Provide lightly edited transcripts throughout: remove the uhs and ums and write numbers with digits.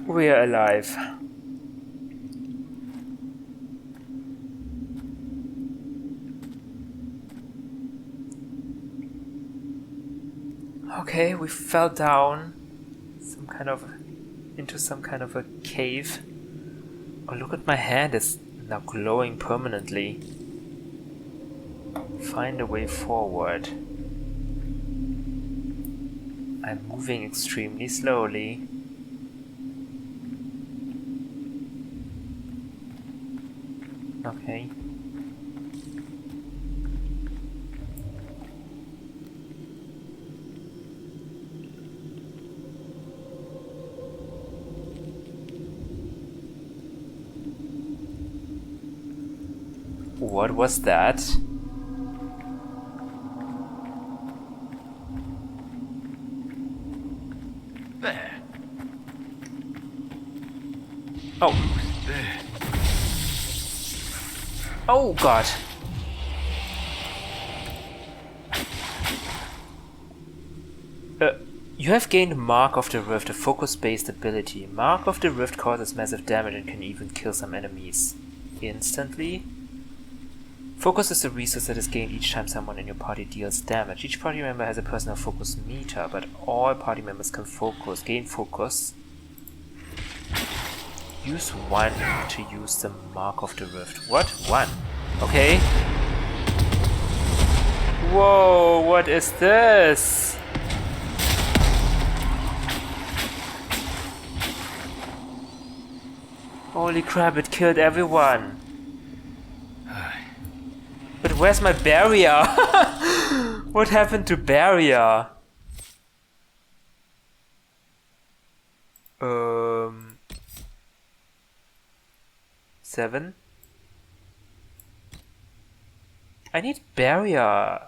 We're alive. Okay, we fell down into some kind of a cave. Oh, look at my hand, it's now glowing permanently. Find a way forward. I'm moving extremely slowly. Okay. What was that? There. Oh. There. Oh god. You have gained Mark of the Rift, a focus-based ability. Mark of the Rift causes massive damage and can even kill some enemies instantly. Focus is a resource that is gained each time someone in your party deals damage. Each party member has a personal focus meter, but all party members can gain focus. Use 1 to use the Mark of the Rift. What? 1? Okay. Whoa, what is this? Holy crap, it killed everyone. But where's my barrier? What happened to barrier? 7? I need barrier.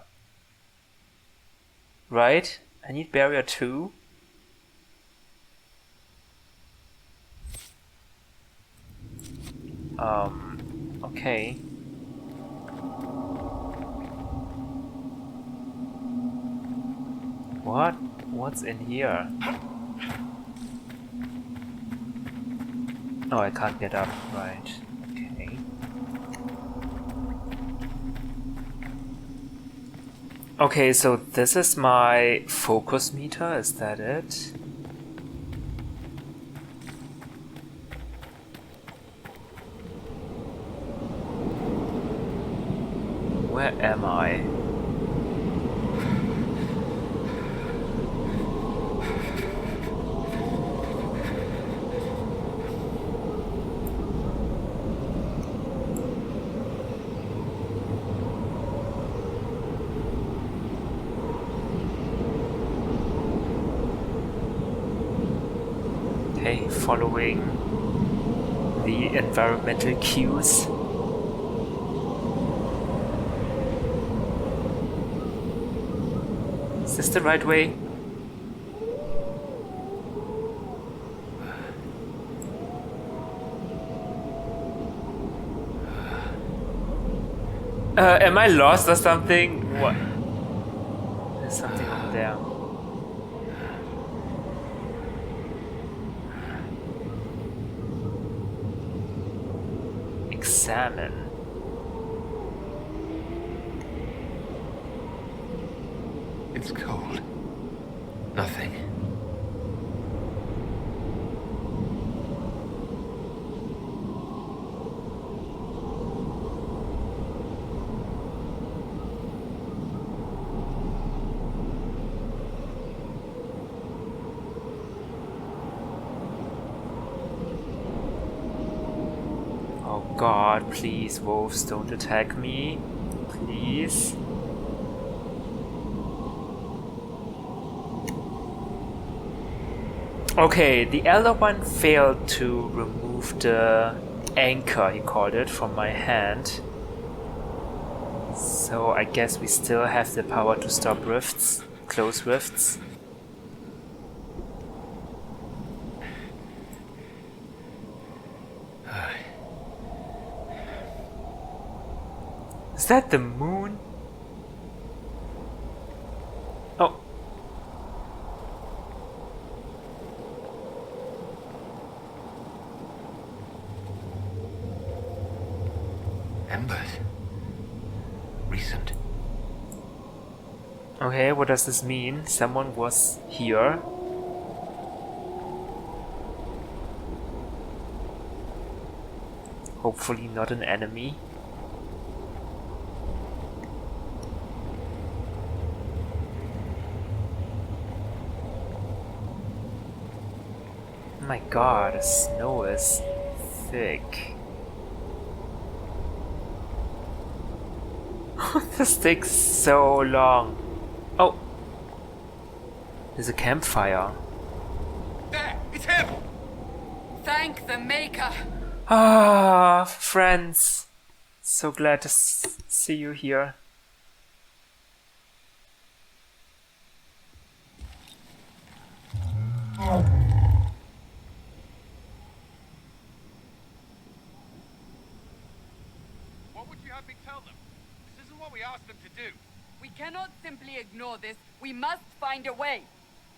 Right? I need barrier 2. Okay. What? What's in here? Oh, I can't get up. Right. Okay. Okay, so this is my focus meter, is that it? Where am I? Okay, following the environmental cues. Is this the right way? Am I lost or something? What? There's something over there. Examine. It's cold. Nothing. Oh god, please, wolves, don't attack me. Please. Okay, the Elder One failed to remove the anchor, he called it, from my hand. So I guess we still have the power to stop rifts, close rifts. Is that the moon? Oh. recent. Okay, what does this mean? Someone was here. Hopefully not an enemy. My god, the snow is thick. This takes so long. Oh! There's a campfire. There! It's him! Thank the Maker. Ah, friends. So glad to see you here. What would you have me tell them? This isn't what we asked them to do. We cannot simply ignore this. We must find a way.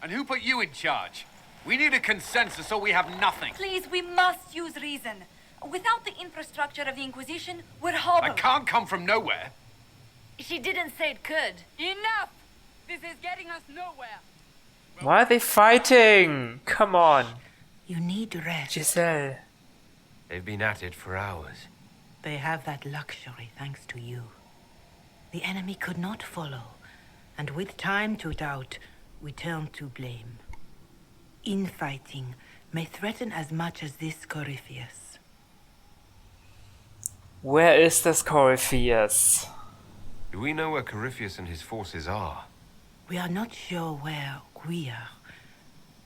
And who put you in charge? We need a consensus or we have nothing. Please, we must use reason. Without the infrastructure of the Inquisition, we're I hobbled. can't come from nowhere. She didn't say it could. Enough! This is getting us nowhere. Why are they fighting? Come on, You need rest. Giselle. They've been at it for hours. They have that luxury thanks to you. The enemy could not follow, and with time to doubt, we turn to blame. Infighting may threaten as much as this Corypheus. Where is this Corypheus? Do we know where Corypheus and his forces are? We are not sure where we are,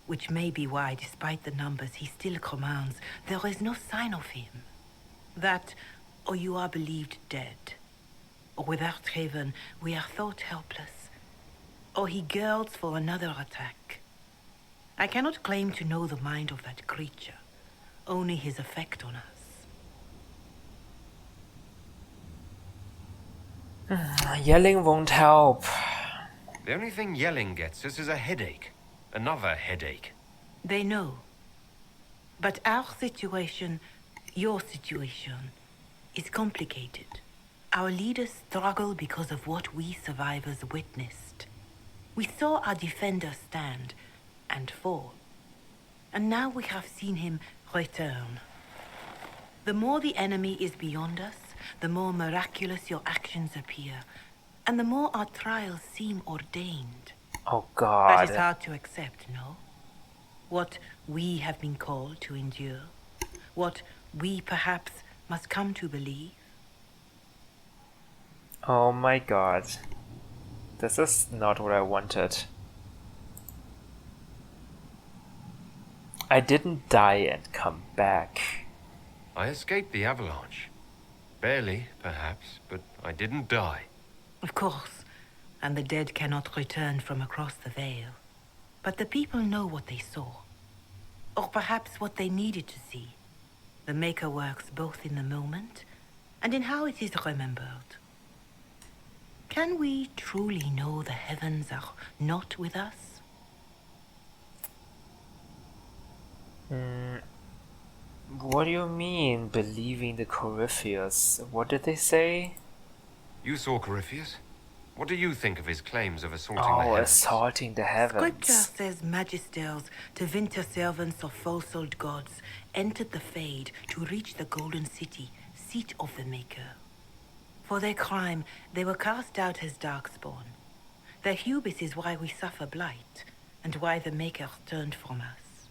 which may be why, despite the numbers he still commands, there is no sign of him. That, or you are believed dead. Or without Haven, we are thought helpless. Or he girds for another attack. I cannot claim to know the mind of that creature, only his effect on us. Yelling won't help. The only thing yelling gets us is a headache. Another headache. They know. But our situation, your situation, is complicated. Our leaders struggle because of what we survivors witnessed. We saw our defender stand and fall. And now we have seen him return. The more the enemy is beyond us, the more miraculous your actions appear, and the more our trials seem ordained. Oh That is god. hard to accept, no? What we have been called to endure, what we perhaps must come to believe. Oh my god. This is not what I wanted. I didn't die and come back. I escaped the avalanche. Barely, perhaps, but I didn't die. Of course, and the dead cannot return from across the veil. But the people know what they saw. Or perhaps what they needed to see. The Maker works both in the moment and in how it is remembered. Can we truly know the heavens are not with us? What do you mean, believing the Corypheus? What did they say? You saw Corypheus? What do you think of his claims of assaulting the Oh, heavens? assaulting the Scripture heavens. says magisters, the winter servants of false-old gods, entered the Fade to reach the Golden City, seat of the Maker. For their crime, they were cast out as darkspawn. Their hubris is why we suffer blight, and why the Maker turned from us.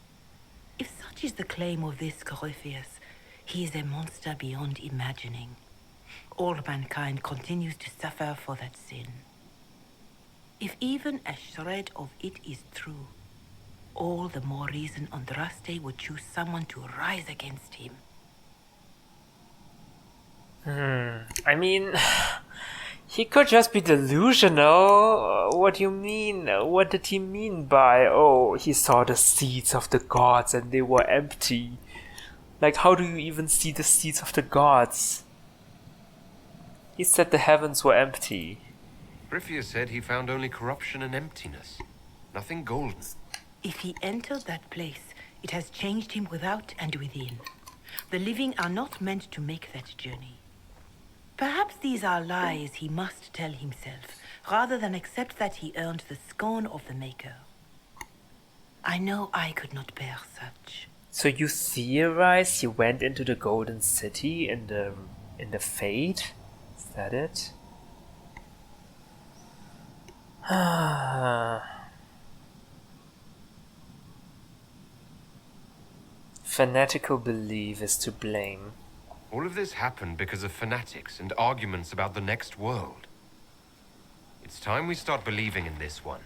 If such is the claim of this Corypheus, he is a monster beyond imagining. All mankind continues to suffer for that sin. If even a shred of it is true, all the more reason Andraste would choose someone to rise against him. I mean, he could just be delusional. What do you mean? What did he mean by, oh, he saw the seats of the gods and they were empty? Like, how do you even see the seats of the gods? He said the heavens were empty. Corypheus said he found only corruption and emptiness. Nothing golden. If he entered that place, it has changed him without and within. The living are not meant to make that journey. Perhaps these are lies he must tell himself, rather than accept that he earned the scorn of the Maker. I know I could not bear such. So you theorize he went into the Golden City in the Fade? Is that it? Fanatical belief is to blame. All of this happened because of fanatics and arguments about the next world. It's time we start believing in this one.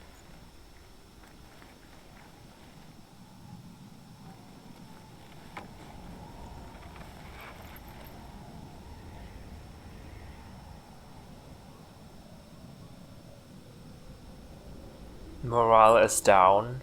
Morale is down.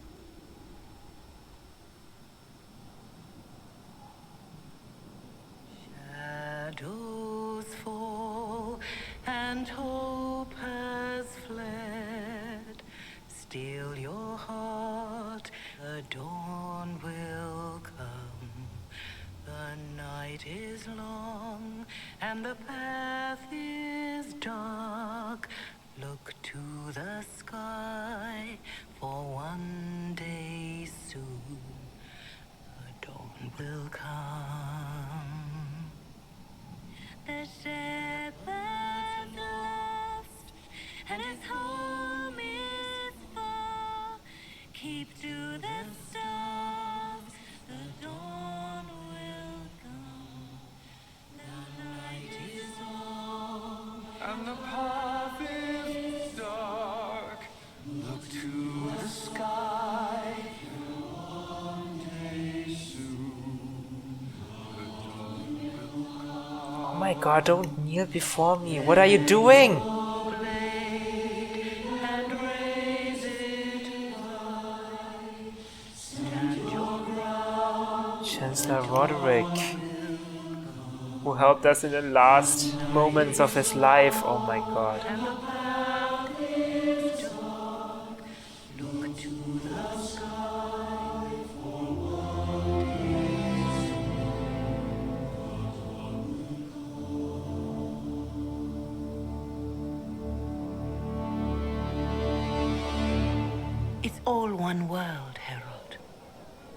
Shadows fall and hope has fled. Still your heart, the dawn will come. The night is long and the path is dark. Look to the sky, for one day soon the dawn will come. The shepherd's lost, and his home is far. Keep to the stars, the dawn will come. The night is long, And the path is dark. Look to the sky. One day soon, the dawn will come. Oh my god, don't kneel before me. What are you doing? and raise it high. Stand your ground, Chancellor Roderick, who helped us in the last moments of his life. Oh my god. and the path is dark. Look to the sky, for one day soon. It's all one world, Herald.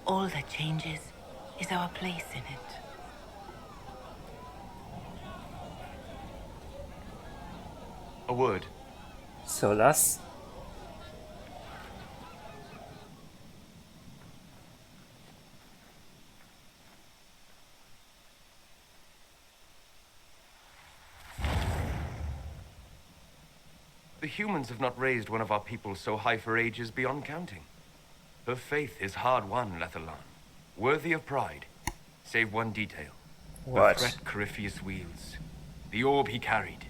All that changes is our place in it. A word. Solas? The humans have not raised one of our people so high for ages beyond counting. Her faith is hard-won, Lethallan. Worthy of pride. Save one detail. What? The threat Corypheus wields. The orb he carried.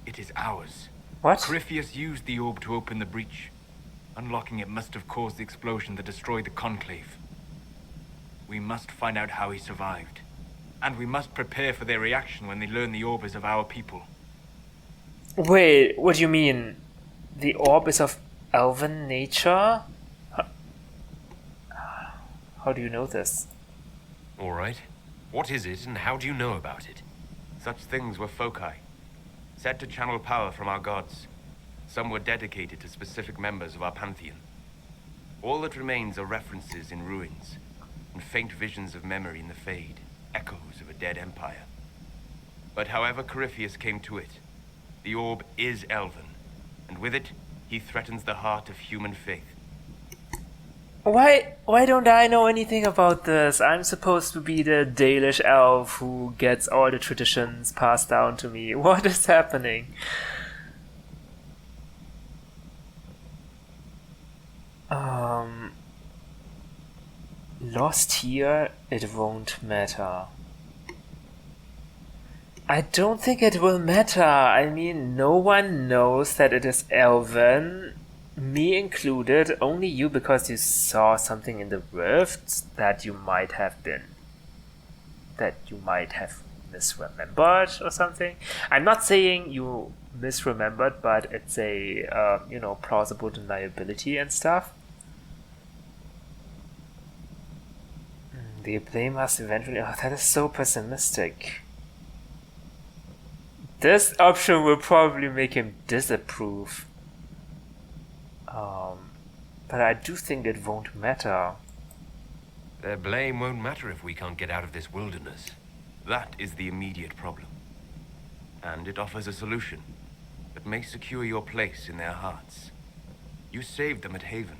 It is ours. What? Corypheus used the orb to open the breach. Unlocking it must have caused the explosion that destroyed the Conclave. We must find out how he survived. And we must prepare for their reaction when they learn the orb is of our people. Wait, what do you mean? The orb is of elven nature? How do you know this? All right. What is it, and how do you know about it? Such things were foci, said to channel power from our gods. Some were dedicated to specific members of our pantheon. All that remains are references in ruins, and faint visions of memory in the Fade, echoes of a dead empire. But however Corypheus came to it, the orb is elven, and with it, he threatens the heart of human faith. Why don't I know anything about this? I'm supposed to be the Dalish elf who gets all the traditions passed down to me. What is happening? Lost here, it won't matter. I don't think it will matter. I mean, no one knows that it is elven. Me included, only you because you saw something in the rift that you might have misremembered or something. I'm not saying you misremembered, but it's a, plausible deniability and stuff. They blame us eventually. Oh, that is so pessimistic. This option will probably make him disapprove. But I do think it won't matter. Their blame won't matter if we can't get out of this wilderness. That is the immediate problem. And it offers a solution that may secure your place in their hearts. You saved them at Haven.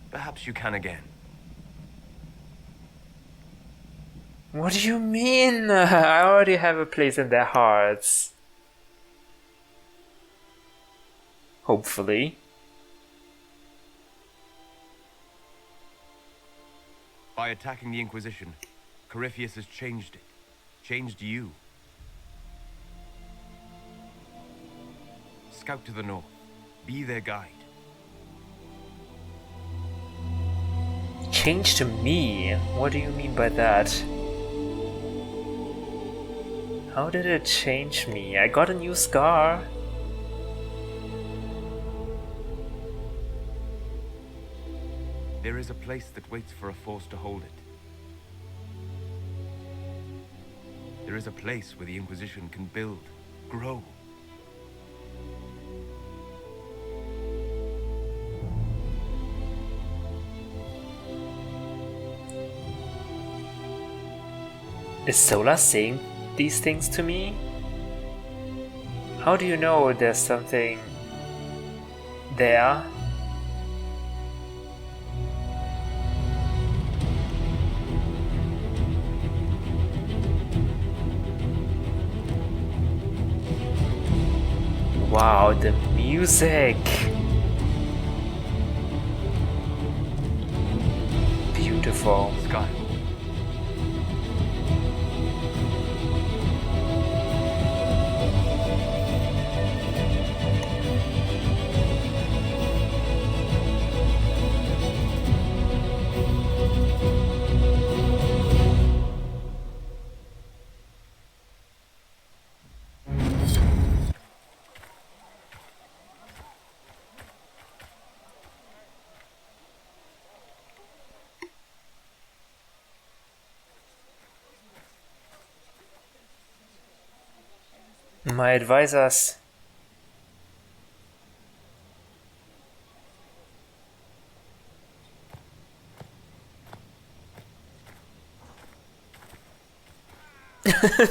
Perhaps you can again. What do you mean? I already have a place in their hearts. Hopefully. By attacking the Inquisition, Corypheus has changed it. Changed you. Scout to the north. Be their guide. Change to me? What do you mean by that? How did it change me? I got a new scar. There is a place that waits for a force to hold it. There is a place where the Inquisition can build, grow. Is Sola saying these things to me? How do you know there's something there? Wow, the music! Beautiful. Sky. My advisors.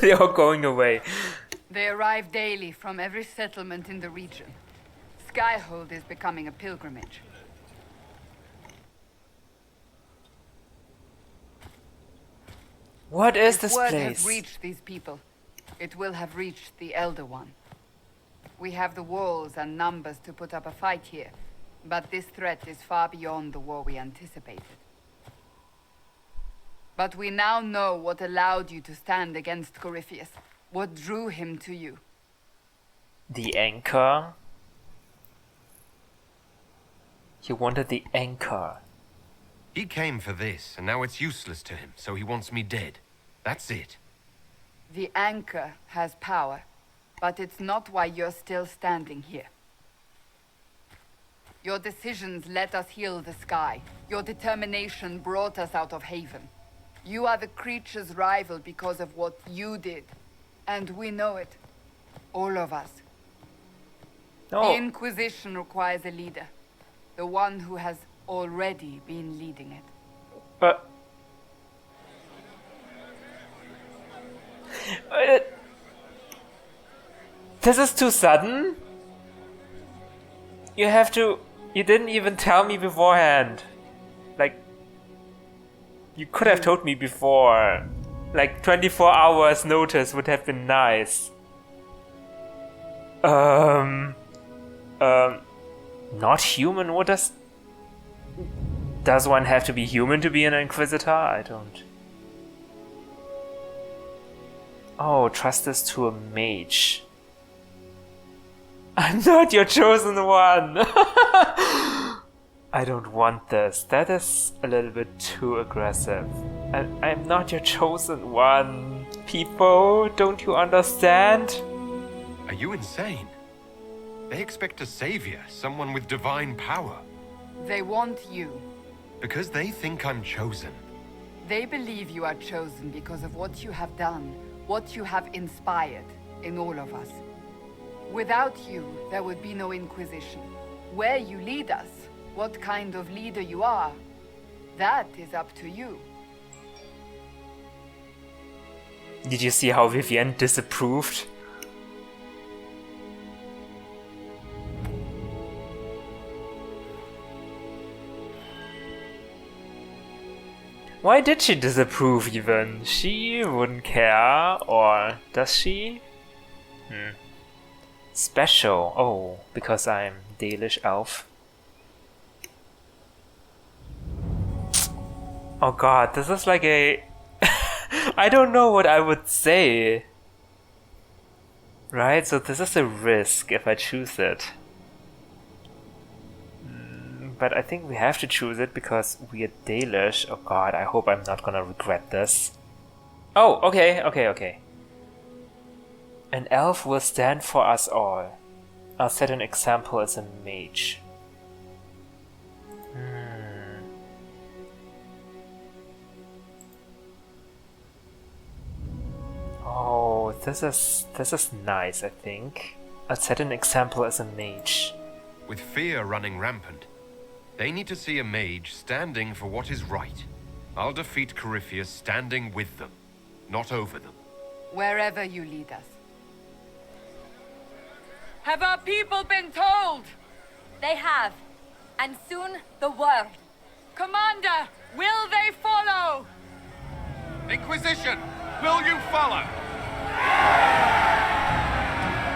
They're all going away. They arrive daily from every settlement in the region. Skyhold is becoming a pilgrimage. What is If this word place? has reached these people, it will have reached the Elder One. We have the walls and numbers to put up a fight here, but this threat is far beyond the war we anticipated. But we now know what allowed you to stand against Corypheus, what drew him to you. The anchor? You wanted the anchor. He came for this, and now it's useless to him, so he wants me dead. That's it. The anchor has power, but it's not why you're still standing here. Your decisions let us heal the sky. Your determination brought us out of Haven. You are the creature's rival because of what you did. And we know it. All of us. The No. Inquisition requires a leader. The one who has already been leading it. But this is too sudden. You didn't even tell me beforehand. Like, you could have told me before. Like 24 hours notice would have been nice. Not human? What does one have to be human to be an Inquisitor? I don't. Oh, trust this to a mage. I'm not your chosen one! I don't want this. That is a little bit too aggressive. And I'm not your chosen one. People, don't you understand? Are you insane? They expect a savior, someone with divine power. They want you. Because they think I'm chosen. They believe you are chosen because of what you have done, what you have inspired. in all of us. Without you, there would be no Inquisition. Where you lead us, what kind of leader you are, that is up to you. Did you see how Vivienne disapproved? Why did she disapprove even? She wouldn't care, or does she? Special. Oh, because I'm Dalish elf. Oh god, this is like a... I don't know what I would say. Right, so this is a risk if I choose it. But I think we have to choose it because we are Dalish. Oh god, I hope I'm not gonna regret this. Oh, okay. An elf will stand for us all. I'll set an example as a mage. Oh, this is nice, I think. I'll set an example as a mage. With fear running rampant, they need to see a mage standing for what is right. I'll defeat Corypheus standing with them, not over them. Wherever you lead us. Have our people been told? They have. And soon, the world. Commander, will they follow? Inquisition, will you follow?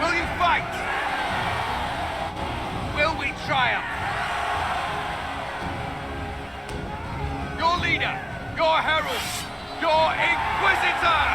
Will you fight? Will we triumph? Your leader, your herald, your Inquisitor!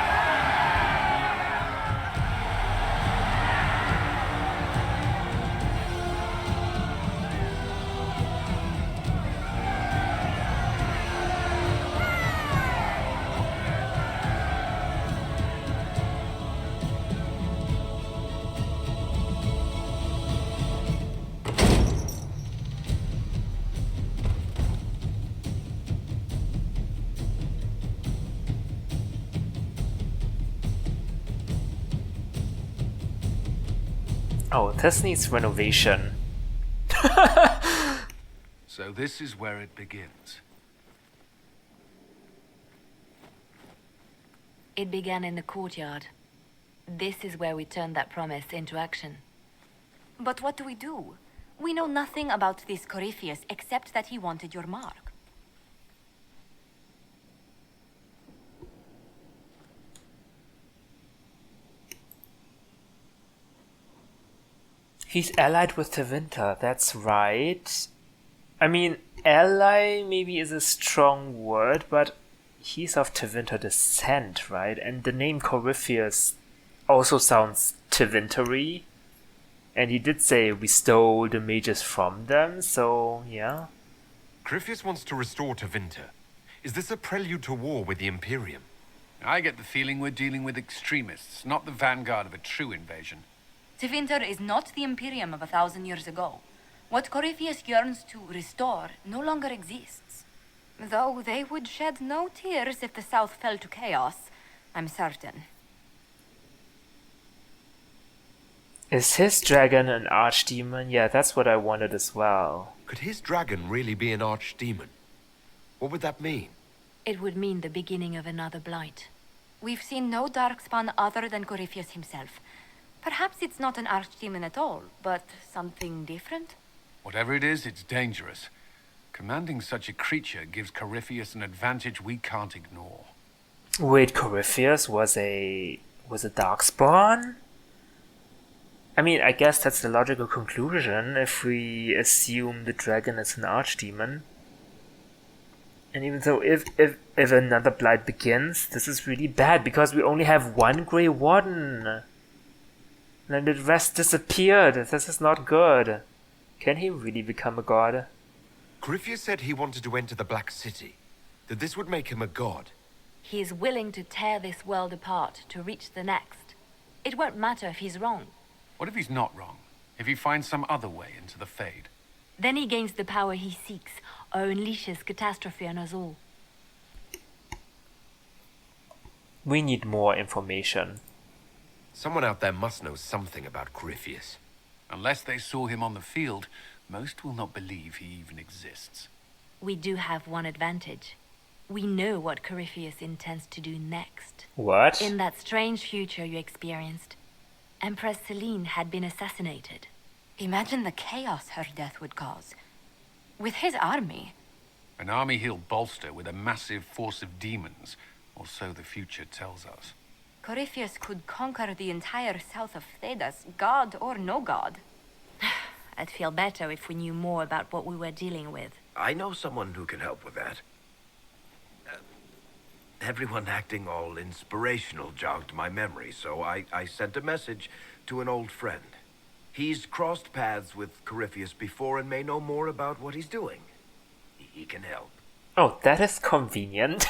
Oh, this needs renovation. So this is where it begins. It began in the courtyard. This is where we turned that promise into action. But what do? We know nothing about this Corypheus except that he wanted your mark. He's allied with Tevinter, that's right. I mean, ally maybe is a strong word, but he's of Tevinter descent, right? And the name Corypheus also sounds Tevinter-y. And he did say we stole the mages from them, so yeah. Corypheus wants to restore Tevinter. Is this a prelude to war with the Imperium? I get the feeling we're dealing with extremists, not the vanguard of a true invasion. Tevinter is not the Imperium of 1,000 years ago. What Corypheus yearns to restore no longer exists. Though they would shed no tears if the South fell to chaos, I'm certain. Is his dragon an archdemon? Yeah, that's what I wanted as well. Could his dragon really be an archdemon? What would that mean? It would mean the beginning of another blight. We've seen no darkspawn other than Corypheus himself. Perhaps it's not an archdemon at all, but something different? Whatever it is, it's dangerous. Commanding such a creature gives Corypheus an advantage we can't ignore. Wait, Corypheus was a darkspawn? I mean, I guess that's the logical conclusion if we assume the dragon is an archdemon. And even though if another blight begins, this is really bad because we only have one Grey Warden. And the rest disappeared. This is not good. Can he really become a god? Corypheus said he wanted to enter the Black City, that this would make him a god. He is willing to tear this world apart to reach the next. It won't matter if he's wrong. What if he's not wrong? If he finds some other way into the Fade? Then he gains the power he seeks, or unleashes catastrophe on us all. We need more information. Someone out there must know something about Corypheus. Unless they saw him on the field, most will not believe he even exists. We do have one advantage. We know what Corypheus intends to do next. What? In that strange future you experienced, Empress Celine had been assassinated. Imagine the chaos her death would cause. With his army. An army he'll bolster with a massive force of demons, or so the future tells us. Corypheus could conquer the entire south of Thedas, god or no god. I'd feel better if we knew more about what we were dealing with. I know someone who can help with that. Everyone acting all inspirational jogged my memory, so I sent a message to an old friend. He's crossed paths with Corypheus before and may know more about what he's doing. He can help. Oh, that is convenient.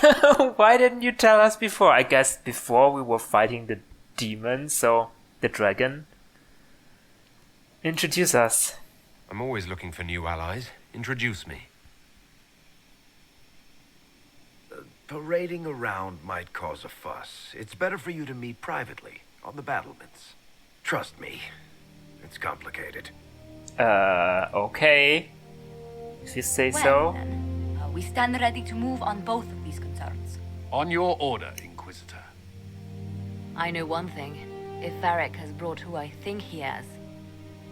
Why didn't you tell us before? I guess before we were fighting the demon, so the dragon. Introduce us. I'm always looking for new allies. Introduce me. Parading around might cause a fuss. It's better for you to meet privately, on the battlements. Trust me, it's complicated. Okay. If you say Well, so. then, we stand ready to move on both of these concerns. On your order, Inquisitor. I know one thing. If Varric has brought who I think he has,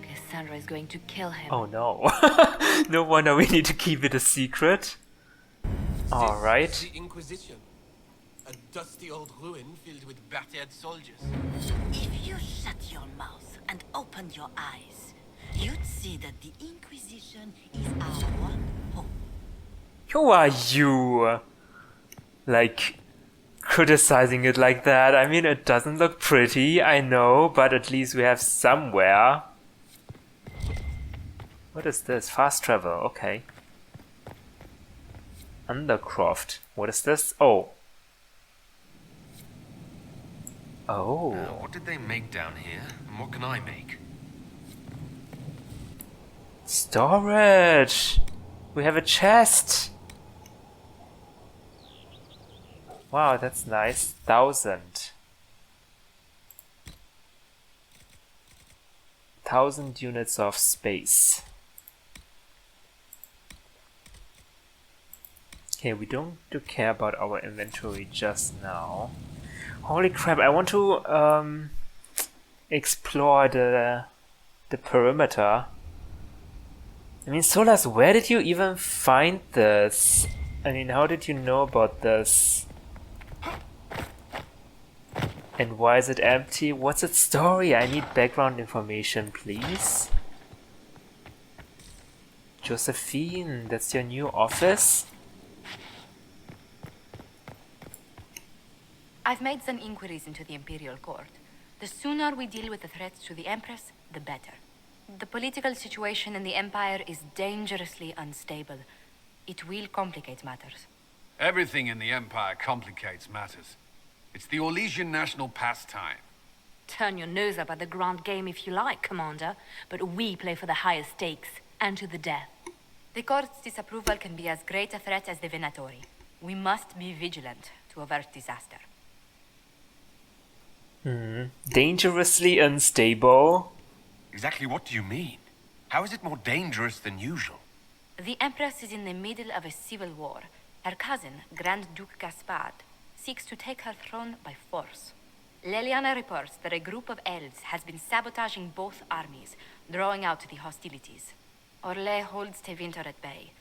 Cassandra is going to kill him. Oh no. No wonder we need to keep it a secret. Alright. The Inquisition. A dusty old ruin filled with battered soldiers. If you shut your mouth and opened your eyes, you'd see that the Inquisition is our one hope. Who are you? Like, criticizing it like that? I mean, it doesn't look pretty, I know, but at least we have somewhere. What is this? Fast travel, okay. Undercroft. What is this? Oh. Oh. What did they make down here? And what can I make? Storage! We have a chest! Wow, that's nice. 1,000. 1,000 units of space. Okay, we don't care about our inventory just now. Holy crap, I want to explore the perimeter. I mean, Solas, where did you even find this? I mean, how did you know about this? And why is it empty? What's its story? I need background information, please. Josephine, that's your new office? I've made some inquiries into the Imperial Court. The sooner we deal with the threats to the Empress, the better. The political situation in the Empire is dangerously unstable. It will complicate matters. Everything in the Empire complicates matters. It's the Orlesian national pastime. Turn your nose up at the grand game if you like, Commander, but we play for the highest stakes, and to the death. The Court's disapproval can be as great a threat as the Venatori. We must be vigilant to avert disaster. Dangerously unstable? Exactly what do you mean? How is it more dangerous than usual? The Empress is in the middle of a civil war. Her cousin, Grand Duke Gaspard, seeks to take her throne by force. Leliana reports that a group of elves has been sabotaging both armies, drawing out the hostilities. Orlais holds Tevinter at bay.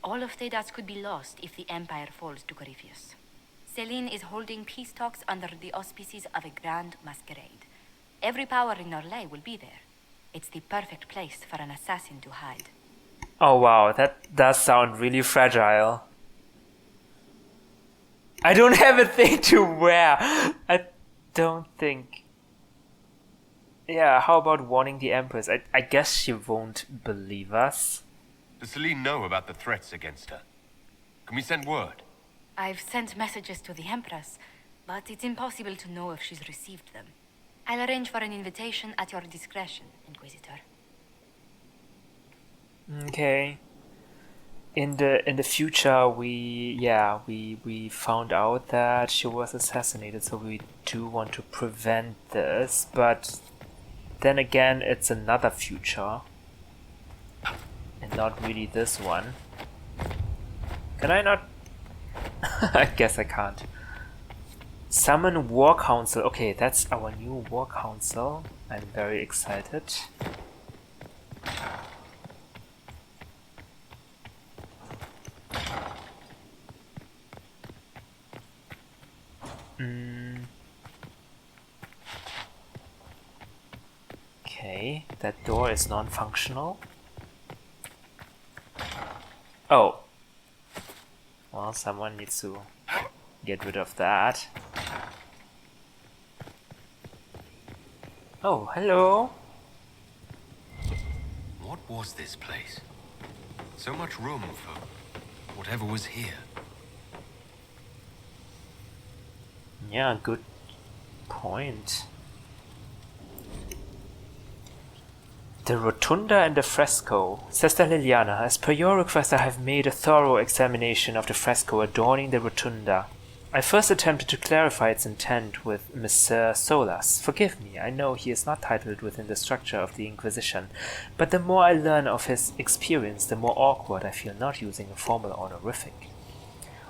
All of Thedas could be lost if the Empire falls to Corypheus. Celine is holding peace talks under the auspices of a grand masquerade. Every power in Orlais will be there. It's the perfect place for an assassin to hide. Oh wow, that does sound really fragile. I don't have a thing to wear. I don't think. Yeah, how about warning the Empress? I guess she won't believe us. Does Celine know about the threats against her? Can we send word? I've sent messages to the Empress, but it's impossible to know if she's received them. I'll arrange for an invitation at your discretion, Inquisitor. Okay. in the future, we found out that she was assassinated, so we do want to prevent this, but then again, it's another future, and not really this one. Can I not? I guess I can't. Summon War Council. Okay, that's our new War Council. I'm very excited. Okay, that door is non-functional. Oh. Well, someone needs to get rid of that. Oh, hello. What was this place? So much room for whatever was here. Yeah, good point. The rotunda and the fresco. Sister Liliana, as per your request, I have made a thorough examination of the fresco adorning the rotunda. I first attempted to clarify its intent with Messer Solas. Forgive me, I know he is not titled within the structure of the Inquisition, but the more I learn of his experience, the more awkward I feel not using a formal honorific.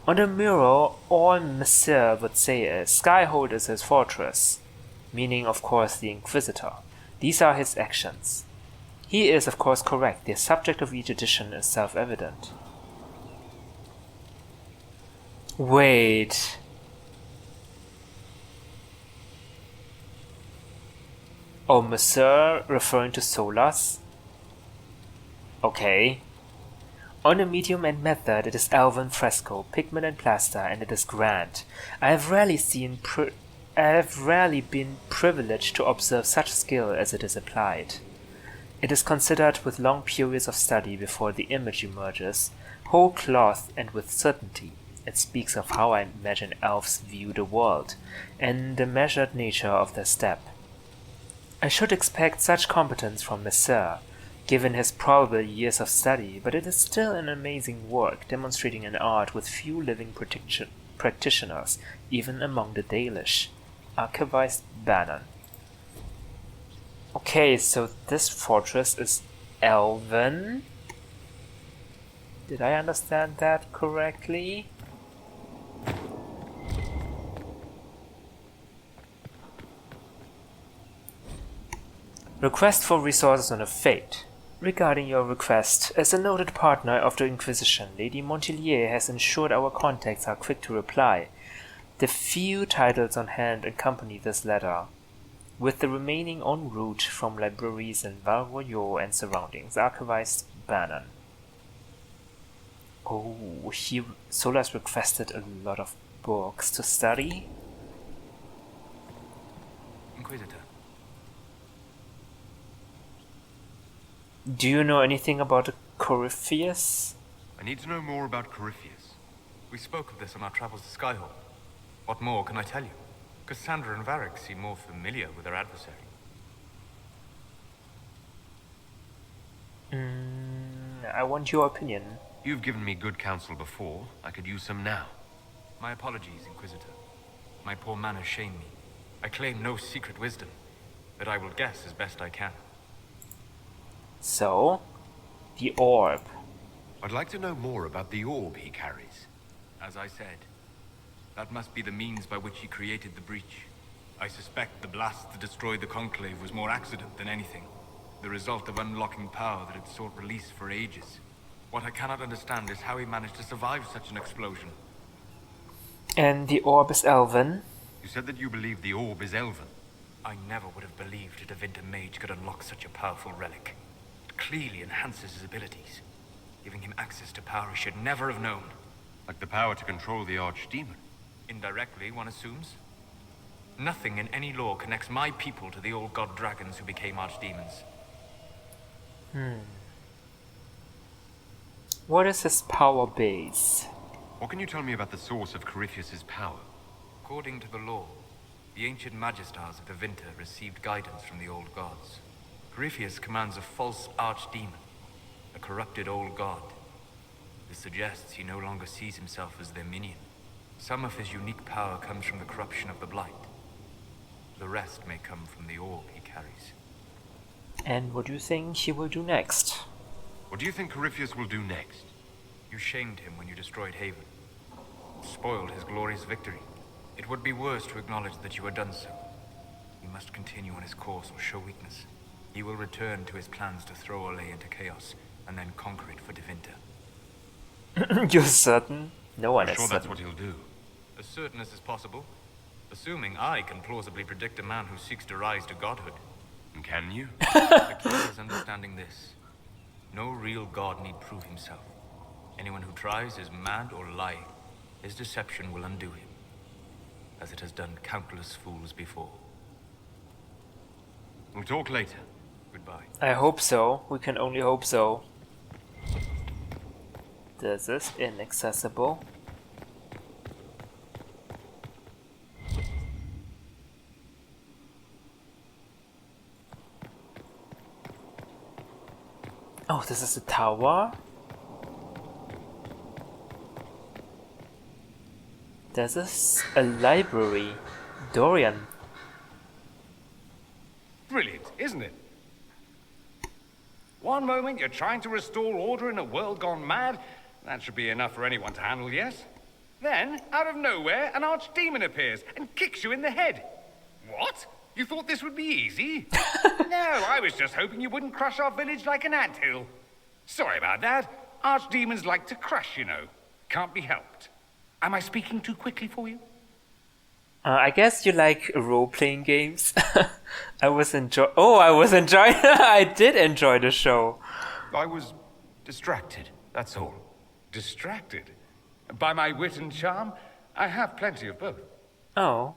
On the mural, all Messer would say is, Skyhold is his fortress, meaning of course the Inquisitor. These are his actions. He is of course correct, the subject of each edition is self-evident. Wait. Oh, Messer referring to Solas? Okay. On a medium and method, it is elven fresco, pigment and plaster, and it is grand. I have rarely been privileged to observe such skill as it is applied. It is considered with long periods of study before the image emerges, whole cloth and with certainty. It speaks of how I imagine elves view the world, and the measured nature of their step. I should expect such competence from Messer, given his probable years of study, but it is still an amazing work, demonstrating an art with few living practitioners, even among the Dalish. Archivist Bannon. Okay, so this fortress is elven. Did I understand that correctly? Request for resources on a fate. Regarding your request, as a noted partner of the Inquisition, Lady Montelier has ensured our contacts are quick to reply. The few titles on hand accompany this letter, with the remaining en route from libraries in Val Royeaux and surroundings. Archivist Bannon. Oh, Solas requested a lot of books to study. Inquisitor. Do you know anything about Corypheus? I need to know more about Corypheus. We spoke of this on our travels to Skyhold. What more can I tell you? Cassandra and Varric seem more familiar with their adversary. I want your opinion. You've given me good counsel before. I could use some now. My apologies, Inquisitor. My poor manners shame me. I claim no secret wisdom, but I will guess as best I can. So, the orb. I'd like to know more about the orb he carries. As I said, that must be the means by which he created the breach. I suspect the blast that destroyed the Conclave was more accident than anything. The result of unlocking power that had sought release for ages. What I cannot understand is how he managed to survive such an explosion. And the orb is elven? You said that you believe the orb is elven. I never would have believed a Devinter mage could unlock such a powerful relic. It clearly enhances his abilities, giving him access to power he should never have known. Like the power to control the archdemon? Indirectly, one assumes. Nothing in any law connects my people to the old god dragons who became archdemons. What is his power base? What can you tell me about the source of Corypheus's power? According to the law, the ancient magistars of the Vinter received guidance from the old gods. Corypheus commands a false archdemon, a corrupted old god. This suggests he no longer sees himself as their minion. Some of his unique power comes from the corruption of the Blight. The rest may come from the orb he carries. And what do you think he will do next? What do you think Corypheus will do next? You shamed him when you destroyed Haven. Spoiled his glorious victory. It would be worse to acknowledge that you had done so. He must continue on his course or show weakness. He will return to his plans to throw Ole into chaos, and then conquer it for Devinter. You're certain? No one I'm is sure certain. that's what he'll do. As certain as is possible, assuming I can plausibly predict a man who seeks to rise to godhood. And can you? The key is understanding this. No real god need prove himself. Anyone who tries is mad or lying. His deception will undo him, as it has done countless fools before. We'll talk later. Goodbye. I hope so. We can only hope so. This is inaccessible. Oh, this is a tower? This is a library. Dorian. Brilliant, isn't it? One moment you're trying to restore order in a world gone mad. That should be enough for anyone to handle, yes? Then, out of nowhere, an archdemon appears and kicks you in the head. What? You thought this would be easy? No, I was just hoping you wouldn't crush our village like an anthill. Sorry about that. Archdemons like to crush, you know. Can't be helped. Am I speaking too quickly for you? I guess you like role-playing games. I was enjoying. I did enjoy the show. I was distracted, that's all. Distracted? By my wit and charm? I have plenty of both. Oh.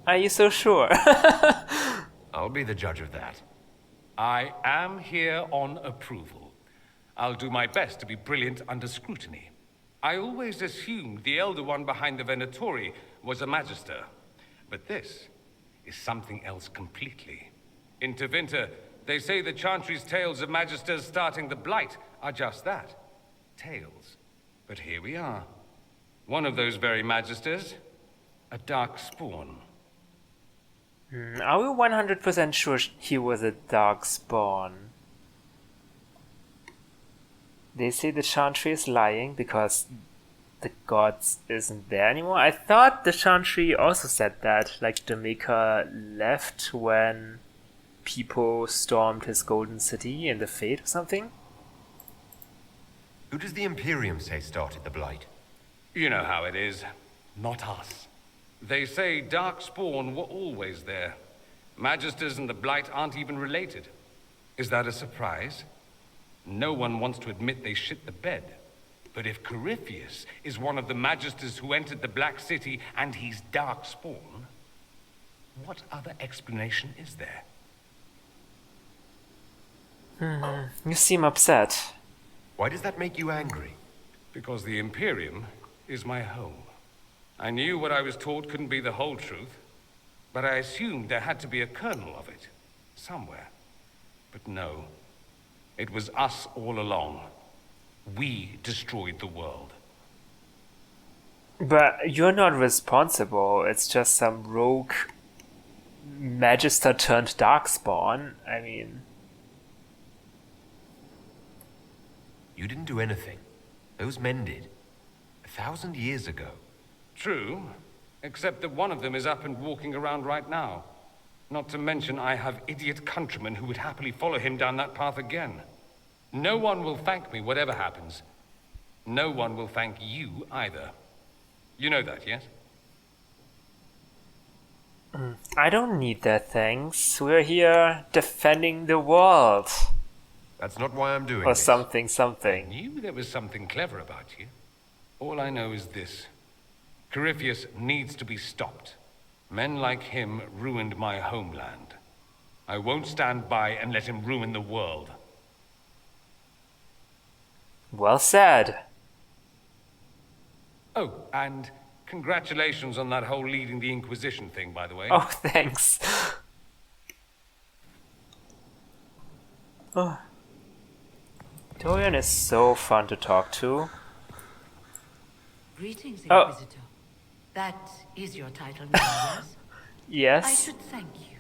Are you so sure? I'll be the judge of that. I am here on approval. I'll do my best to be brilliant under scrutiny. I always assumed the Elder One behind the Venatori was a Magister. But this is something else completely. In Tevinter, they say the Chantry's tales of Magisters starting the Blight are just that. Tales. But here we are. One of those very Magisters, a dark spawn. Are we 100% sure he was a darkspawn? They say the Chantry is lying because the gods isn't there anymore. I thought the Chantry also said that, like the Maker left when people stormed his golden city in the Fate or something. Who does the Imperium say started the Blight? You know how it is. Not us. They say Darkspawn were always there. Magisters and the Blight aren't even related. Is that a surprise? No one wants to admit they shit the bed. But if Corypheus is one of the Magisters who entered the Black City and he's Darkspawn, what other explanation is there? You seem upset. Why does that make you angry? Because the Imperium is my home. I knew what I was taught couldn't be the whole truth, but I assumed there had to be a kernel of it, somewhere. But no, it was us all along. We destroyed the world. But you're not responsible. It's just some rogue Magister turned Darkspawn. I mean... You didn't do anything. Those men did. 1,000 years ago. True, except that one of them is up and walking around right now. Not to mention I have idiot countrymen who would happily follow him down that path again. No one will thank me, whatever happens. No one will thank you either. You know that, yes? I don't need their thanks. We're here defending the world. That's not why I'm doing Or this. something. I knew there was something clever about you. All I know is this. Corypheus needs to be stopped. Men like him ruined my homeland. I won't stand by and let him ruin the world. Well said. Oh, and congratulations on that whole leading the Inquisition thing, by the way. Oh, thanks. Oh. Dorian is so fun to talk to. Greetings, Oh. Inquisitor. That is your title now, yes? I Yes. should thank you.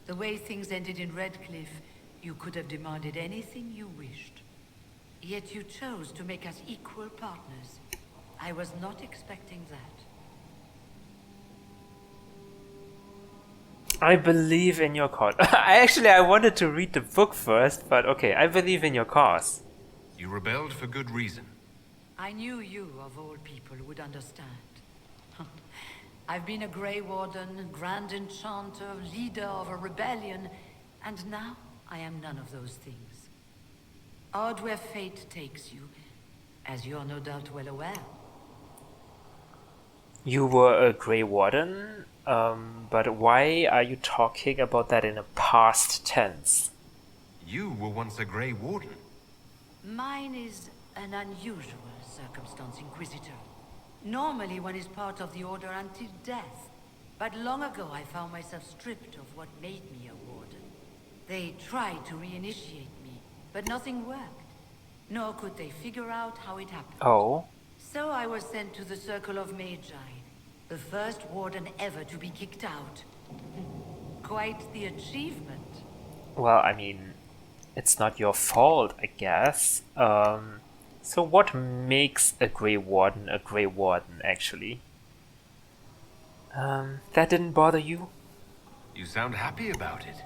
The way things ended in Redcliffe, you could have demanded anything you wished. Yet you chose to make us equal partners. I was not expecting that. I believe in your cause. I wanted to read the book first, but okay, I believe in your cause. You rebelled for good reason. I knew you, of all people, would understand. I've been a Grey Warden, Grand Enchanter, leader of a rebellion, and now I am none of those things. Odd where fate takes you, as you're no doubt well aware. You were a Grey Warden, but why are you talking about that in a past tense? You were once a Grey Warden. Mine is an unusual circumstance, Inquisitor. Normally one is part of the Order until death. But long ago I found myself stripped of what made me a Warden. They tried to reinitiate me, but nothing worked. Nor could they figure out how it happened. Oh. So I was sent to the Circle of Magi, the first Warden ever to be kicked out. Quite the achievement. Well, I mean, it's not your fault, I guess. So what makes a Grey Warden, actually? That didn't bother you? You sound happy about it.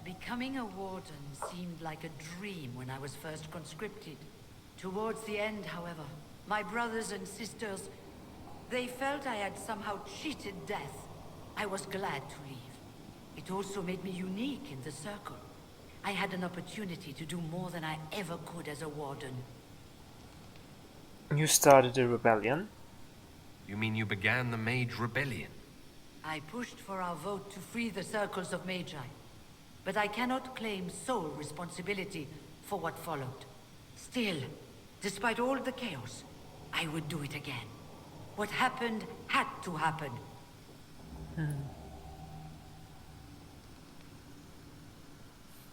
Becoming a Warden seemed like a dream when I was first conscripted. Towards the end, however, my brothers and sisters, they felt I had somehow cheated death. I was glad to leave. It also made me unique in the Circle. I had an opportunity to do more than I ever could as a Warden. You started a rebellion? You mean you began the Mage Rebellion? I pushed for our vote to free the Circles of Magi. But I cannot claim sole responsibility for what followed. Still, despite all the chaos, I would do it again. What happened had to happen.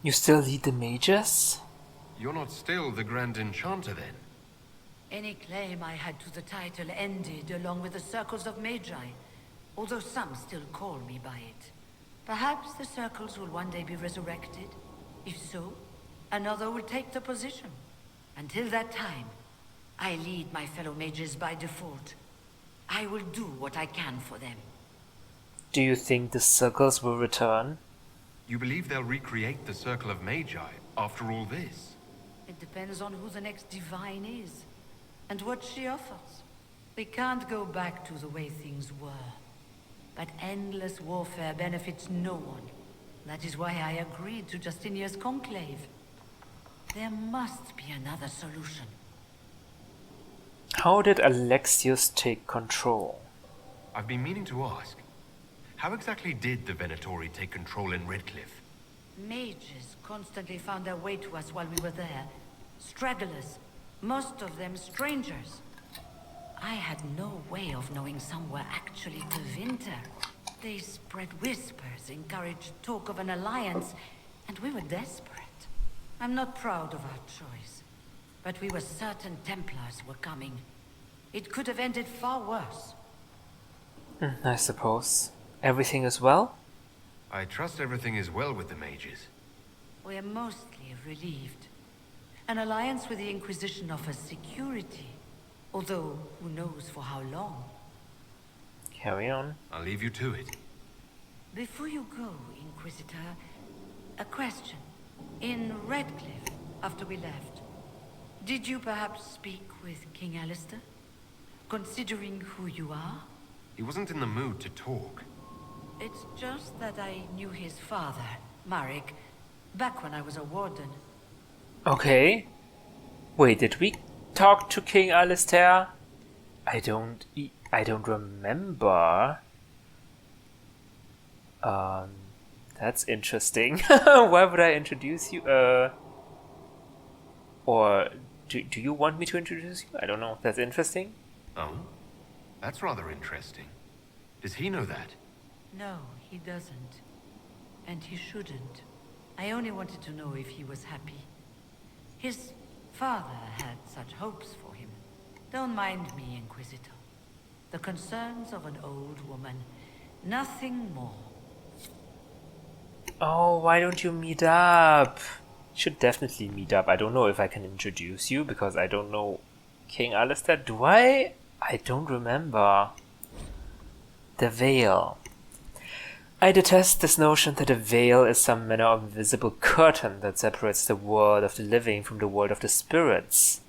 You still lead the mages? You're not still the Grand Enchanter then? Any claim I had to the title ended along with the Circles of Magi, although some still call me by it. Perhaps the Circles will one day be resurrected. If so, another will take the position. Until that time, I lead my fellow mages by default. I will do what I can for them. Do you think the circles will return? You believe they'll recreate the Circle of Magi after all this? It depends on who the next divine is, and what she offers. We can't go back to the way things were. But endless warfare benefits no one. That is why I agreed to Justinia's conclave. There must be another solution. How did Alexius take control? I've been meaning to ask. How exactly did the Venatori take control in Redcliffe? Mages constantly found their way to us while we were there. Stragglers, most of them strangers. I had no way of knowing some were actually Tevinter. They spread whispers, encouraged talk of an alliance, and we were desperate. I'm not proud of our choice, but we were certain Templars were coming. It could have ended far worse. I suppose. Everything is well? I trust everything is well with the mages. We're mostly relieved. An alliance with the Inquisition offers security, although who knows for how long. Carry on. I'll leave you to it. Before you go, Inquisitor, a question. In Redcliffe, after we left, did you perhaps speak with King Alistair? Considering who you are? He wasn't in the mood to talk. It's just that I knew his father, Marek, back when I was a warden. Okay. Wait, did we talk to King Alistair? I don't remember. That's interesting. Why would I introduce you? Or do you want me to introduce you? I don't know. That's interesting. Oh? That's rather interesting. Does he know that? No, he doesn't. And he shouldn't. I only wanted to know if he was happy. His Father had such hopes for him. Don't mind me, Inquisitor. The concerns of an old woman. Nothing more. Oh, why don't you meet up? Should definitely meet up. I don't know if I can introduce you because I don't know King Alistair. Do I? I don't remember. The Veil. I detest this notion that a veil is some manner of invisible curtain that separates the world of the living from the world of the spirits.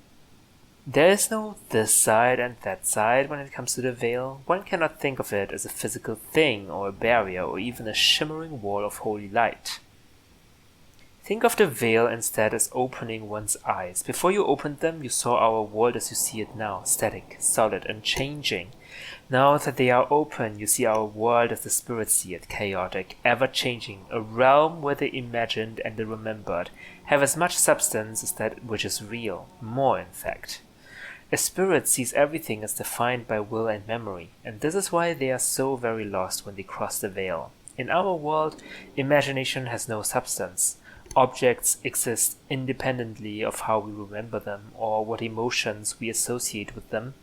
There is no this side and that side when it comes to the veil. One cannot think of it as a physical thing or a barrier or even a shimmering wall of holy light. Think of the veil instead as opening one's eyes. Before you opened them, you saw our world as you see it now, static, solid, and changing. Now that they are open, you see our world as the spirits see it, chaotic, ever-changing, a realm where the imagined and the remembered have as much substance as that which is real, more in fact. A spirit sees everything as defined by will and memory, and this is why they are so very lost when they cross the veil. In our world, imagination has no substance. Objects exist independently of how we remember them or what emotions we associate with them.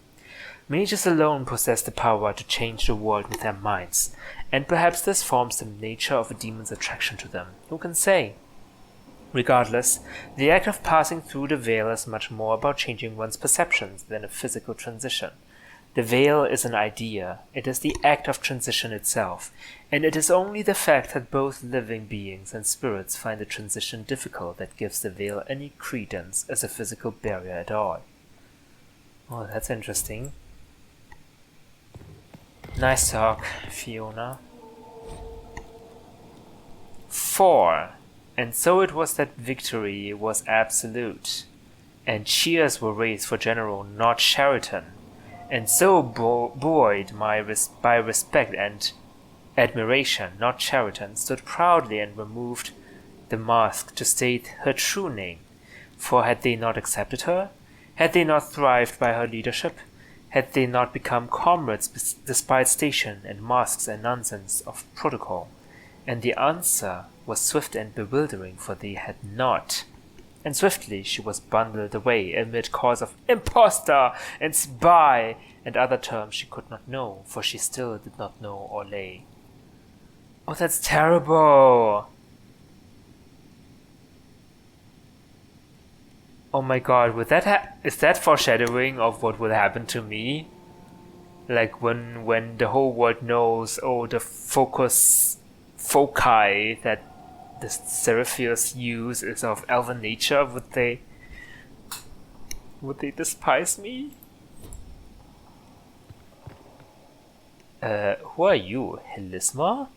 Mages alone possess the power to change the world with their minds, and perhaps this forms the nature of a demon's attraction to them. Who can say? Regardless, the act of passing through the veil is much more about changing one's perceptions than a physical transition. The veil is an idea, it is the act of transition itself, and it is only the fact that both living beings and spirits find the transition difficult that gives the veil any credence as a physical barrier at all. Oh, that's interesting. Nice talk, Fiona. 4. And so it was that victory was absolute, and cheers were raised for General not Sheraton, and so buoyed by respect and admiration, not Sheraton stood proudly and removed the mask to state her true name, for had they not accepted her? Had they not thrived by her leadership? Had they not become comrades despite station and masks and nonsense of protocol? And the answer was swift and bewildering, for they had not. And swiftly she was bundled away amid calls of impostor and spy and other terms she could not know, for she still did not know Orlais. Oh, that's terrible! Oh my god, is that foreshadowing of what will happen to me? Like when the whole world knows, oh, the foci that the Seraphios use is of elven nature, would they despise me? Who are you, Helisma?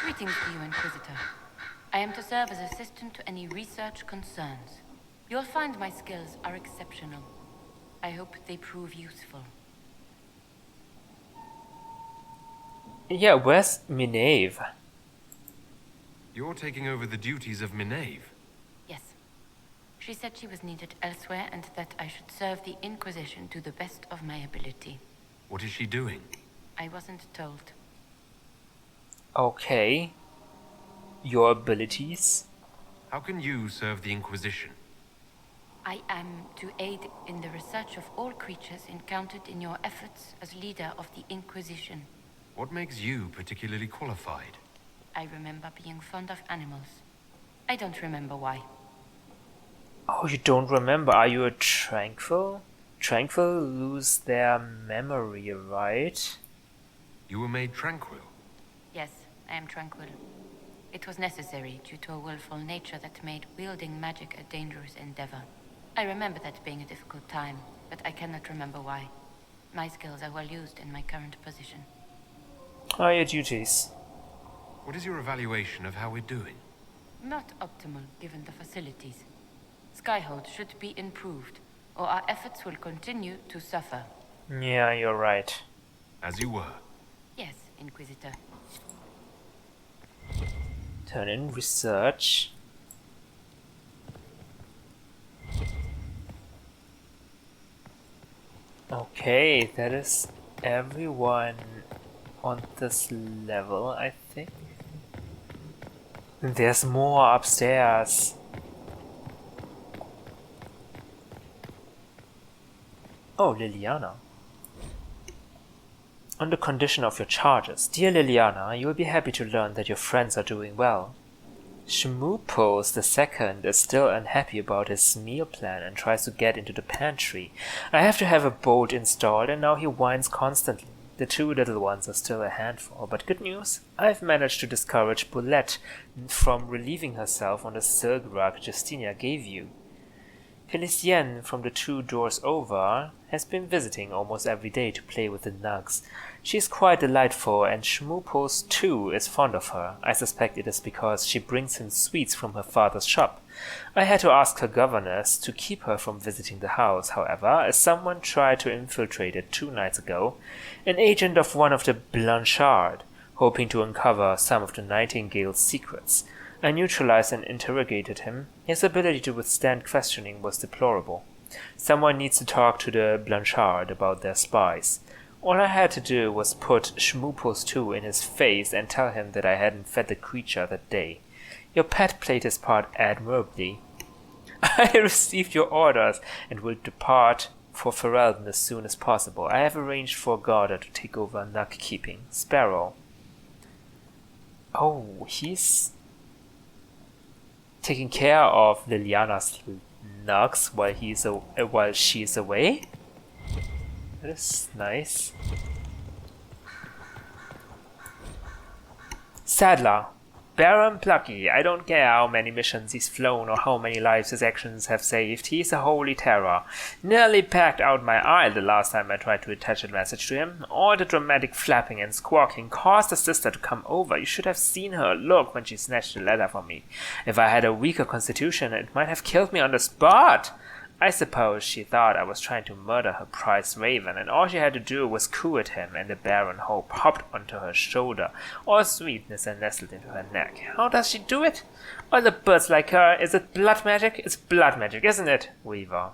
Greetings to you, Inquisitor. I am to serve as assistant to any research concerns. You'll find my skills are exceptional. I hope they prove useful. Yeah, where's Minave? You're taking over the duties of Minave. Yes. She said she was needed elsewhere and that I should serve the Inquisition to the best of my ability. What is she doing? I wasn't told. Okay. Your abilities? How can you serve the Inquisition? I am to aid in the research of all creatures encountered in your efforts as leader of the Inquisition. What makes you particularly qualified? I remember being fond of animals. I don't remember why. Oh, you don't remember? Are you a Tranquil? Tranquil lose their memory, right? You were made tranquil. Yes, I am tranquil. It was necessary due to a willful nature that made wielding magic a dangerous endeavor. I remember that being a difficult time, but I cannot remember why. My skills are well used in my current position. Are your duties? What is your evaluation of how we're doing? Not optimal given the facilities. Skyhold should be improved, or our efforts will continue to suffer. Yeah, you're right. As you were. Yes, Inquisitor. Turn in research. Okay, that is everyone on this level, I think. There's more upstairs. Oh, Liliana. On the condition of your charges, dear Liliana, you will be happy to learn that your friends are doing well. Shmoopos II is still unhappy about his meal plan and tries to get into the pantry. I have to have a boat installed and now he whines constantly. The two little ones are still a handful, but good news, I've managed to discourage Boulette from relieving herself on the silk rug Justinia gave you. Felicienne from the 2 doors over has been visiting almost every day to play with the nugs. She is quite delightful and Shmoopos too is fond of her. I suspect it is because she brings him sweets from her father's shop. I had to ask her governess to keep her from visiting the house, however, as someone tried to infiltrate it 2 nights ago, an agent of one of the Blanchard, hoping to uncover some of the Nightingale's secrets. I neutralized and interrogated him. His ability to withstand questioning was deplorable. Someone needs to talk to the Blanchard about their spies. All I had to do was put Shmoopos II in his face and tell him that I hadn't fed the creature that day. Your pet played his part admirably. I received your orders and will depart for Ferelden as soon as possible. I have arranged for Garda to take over nug keeping. Sparrow. Oh, he's taking care of Liliana's nugs while she's away. That is nice. Sadler. Baron Plucky. I don't care how many missions he's flown or how many lives his actions have saved. He's a holy terror. Nearly packed out my eye the last time I tried to attach a message to him. All the dramatic flapping and squawking caused the sister to come over. You should have seen her look when she snatched the letter from me. If I had a weaker constitution, it might have killed me on the spot. I suppose she thought I was trying to murder her prized raven, and all she had to do was coo at him, and the Baron Hope hopped onto her shoulder, all sweetness, and nestled into her neck. How does she do it? All the birds like her. Is it blood magic? It's blood magic, isn't it, Weaver?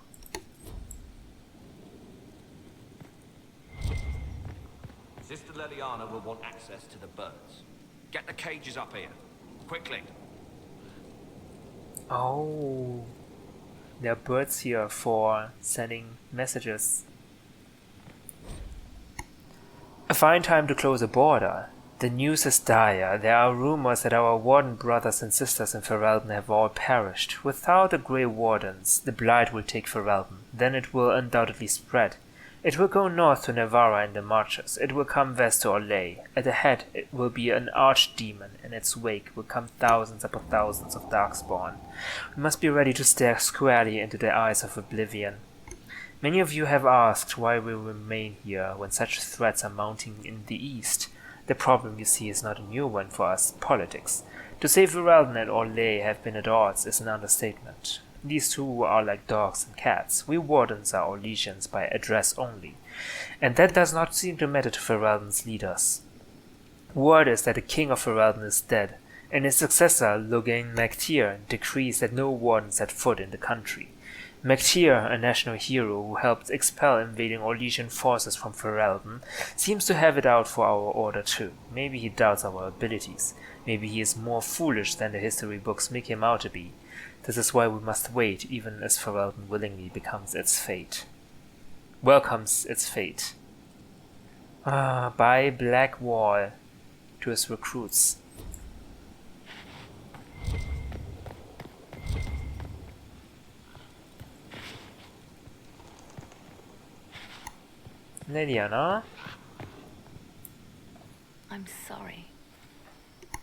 Sister Liliana will want access to the birds. Get the cages up here. Quickly. Oh. There are birds here for sending messages. A fine time to close a border. The news is dire. There are rumors that our warden brothers and sisters in Ferelden have all perished. Without the Grey Wardens, the Blight will take Ferelden. Then it will undoubtedly spread. It will go north to Navarra in the Marches. It will come west to Orlais. At the head it will be an archdemon. In its wake will come thousands upon thousands of Darkspawn. We must be ready to stare squarely into the eyes of oblivion. Many of you have asked why we remain here when such threats are mounting in the east. The problem, you see, is not a new one for us, politics. To say Ferelden and Orlais have been at odds is an understatement. These two are like dogs and cats. We wardens are Orlesians by address only, and that does not seem to matter to Ferelden's leaders. Word is that the king of Ferelden is dead, and his successor, Logain Mactyr, decrees that no warden set foot in the country. Mactyr, a national hero who helped expel invading Orlesian forces from Ferelden, seems to have it out for our order too. Maybe he doubts our abilities. Maybe he is more foolish than the history books make him out to be. This is why we must wait, even as Ferelden willingly becomes its fate. Welcomes its fate. By Black Wall to his recruits. Liliana? I'm sorry.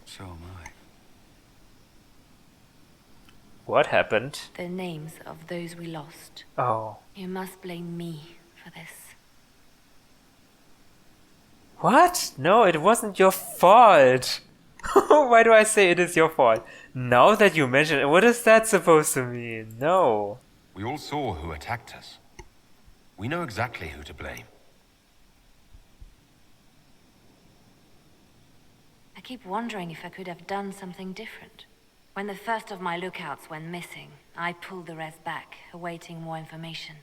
So am I. What happened? The names of those we lost. Oh. You must blame me for this. What? No, it wasn't your fault. Why do I say it is your fault? Now that you mention it, what is that supposed to mean? No. We all saw who attacked us. We know exactly who to blame. I keep wondering if I could have done something different. When the first of my lookouts went missing, I pulled the rest back, awaiting more information.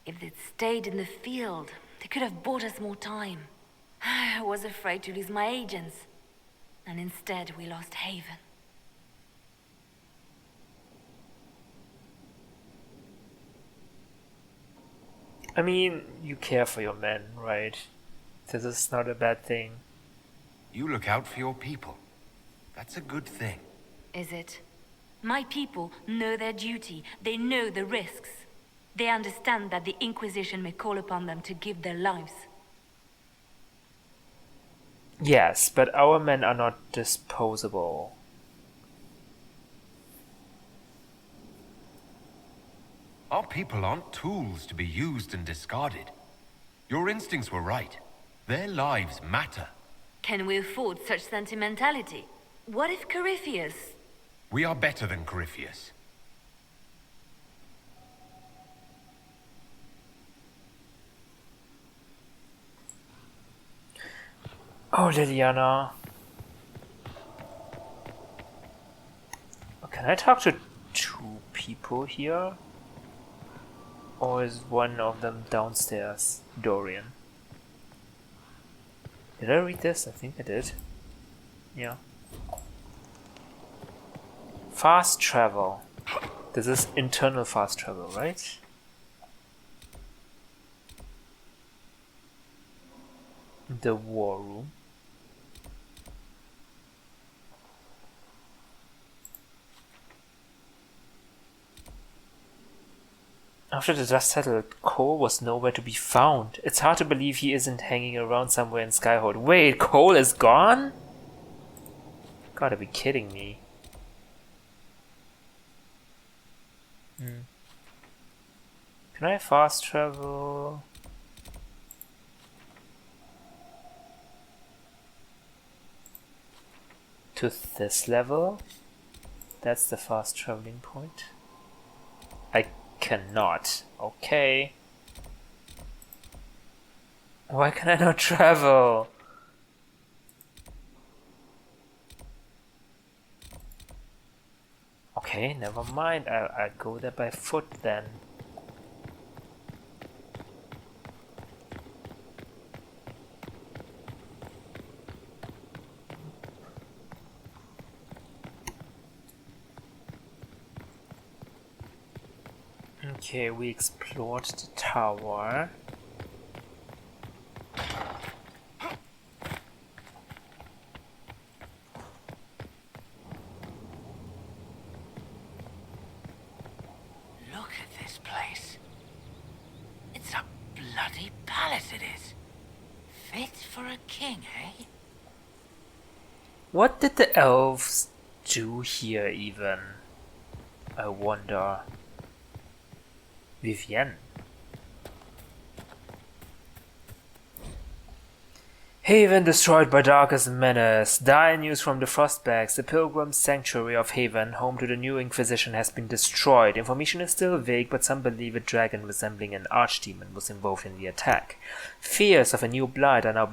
If they'd stayed in the field, they could have bought us more time. I was afraid to lose my agents, and instead we lost Haven. I mean, you care for your men, right? This is not a bad thing. You look out for your people. That's a good thing. Is it? My people know their duty. They know the risks. They understand that the Inquisition may call upon them to give their lives. Yes, but our men are not disposable. Our people aren't tools to be used and discarded. Your instincts were right. Their lives matter. Can we afford such sentimentality? What if Corypheus... We are better than Corypheus. Oh, Liliana. Can I talk to two people here? Or is one of them downstairs? Dorian. Did I read this? I think I did. Yeah. Fast travel. This is internal fast travel, right? The war room. After the dust settled, Cole was nowhere to be found. It's hard to believe he isn't hanging around somewhere in Skyhold. Wait, Cole is gone? Gotta be kidding me. Can I fast travel? To this level? That's the fast traveling point. I cannot. Okay. Why can I not travel? Okay, never mind. I'll go there by foot then. Okay, we explored the tower. Look at this place. It's a bloody palace it is. Fit for a king, eh? What did the elves do here even? I wonder. Vivienne. Haven destroyed by darkest menace. Dire news from the Frostbacks. The Pilgrim Sanctuary of Haven, home to the new Inquisition, has been destroyed. Information is still vague, but some believe a dragon resembling an archdemon was involved in the attack. Fears of a new blight are now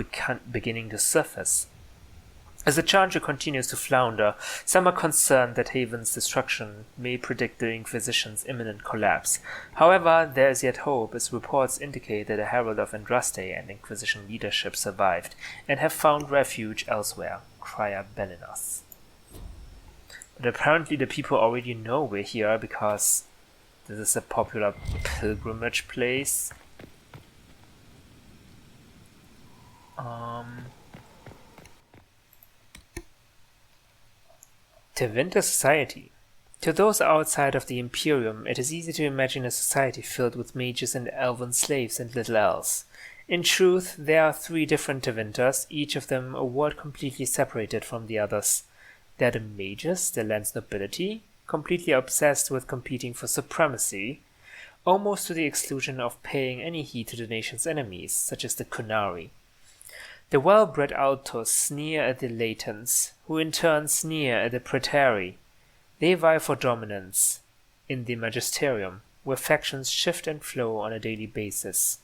beginning to surface. As the Charger continues to flounder, some are concerned that Haven's destruction may predict the Inquisition's imminent collapse. However, there is yet hope, as reports indicate that a Herald of Andraste and Inquisition leadership survived and have found refuge elsewhere, Crier Belinas. But apparently the people already know we're here because this is a popular pilgrimage place. Tevinter Society. To those outside of the Imperium, it is easy to imagine a society filled with mages and elven slaves and little else. In truth, there are 3 different Tevinters, each of them a world completely separated from the others. They are the mages, the land's nobility, completely obsessed with competing for supremacy, almost to the exclusion of paying any heed to the nation's enemies, such as the Kunari. The well-bred Altos sneer at the Latents, who in turn sneer at the Praetari. They vie for dominance in the Magisterium, where factions shift and flow on a daily basis,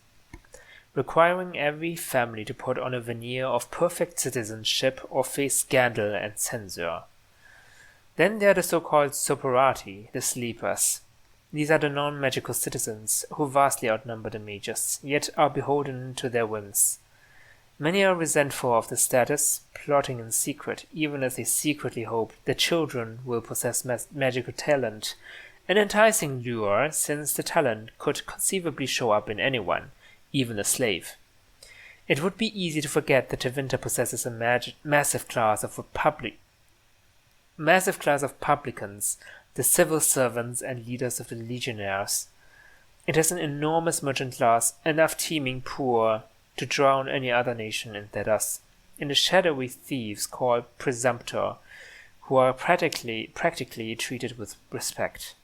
requiring every family to put on a veneer of perfect citizenship or face scandal and censure. Then there are the so-called Soperati, the Sleepers. These are the non-magical citizens, who vastly outnumber the mages, yet are beholden to their whims. Many are resentful of the status, plotting in secret, even as they secretly hope their children will possess magical talent An enticing lure, since the talent could conceivably show up in anyone, even a slave. It would be easy to forget that Tevinter possesses a massive class of publicans, the civil servants and leaders of the legionnaires. It has an enormous merchant class, enough teeming poor to drown any other nation in Thedas, and the shadowy thieves called presumptor, who are practically treated with respect.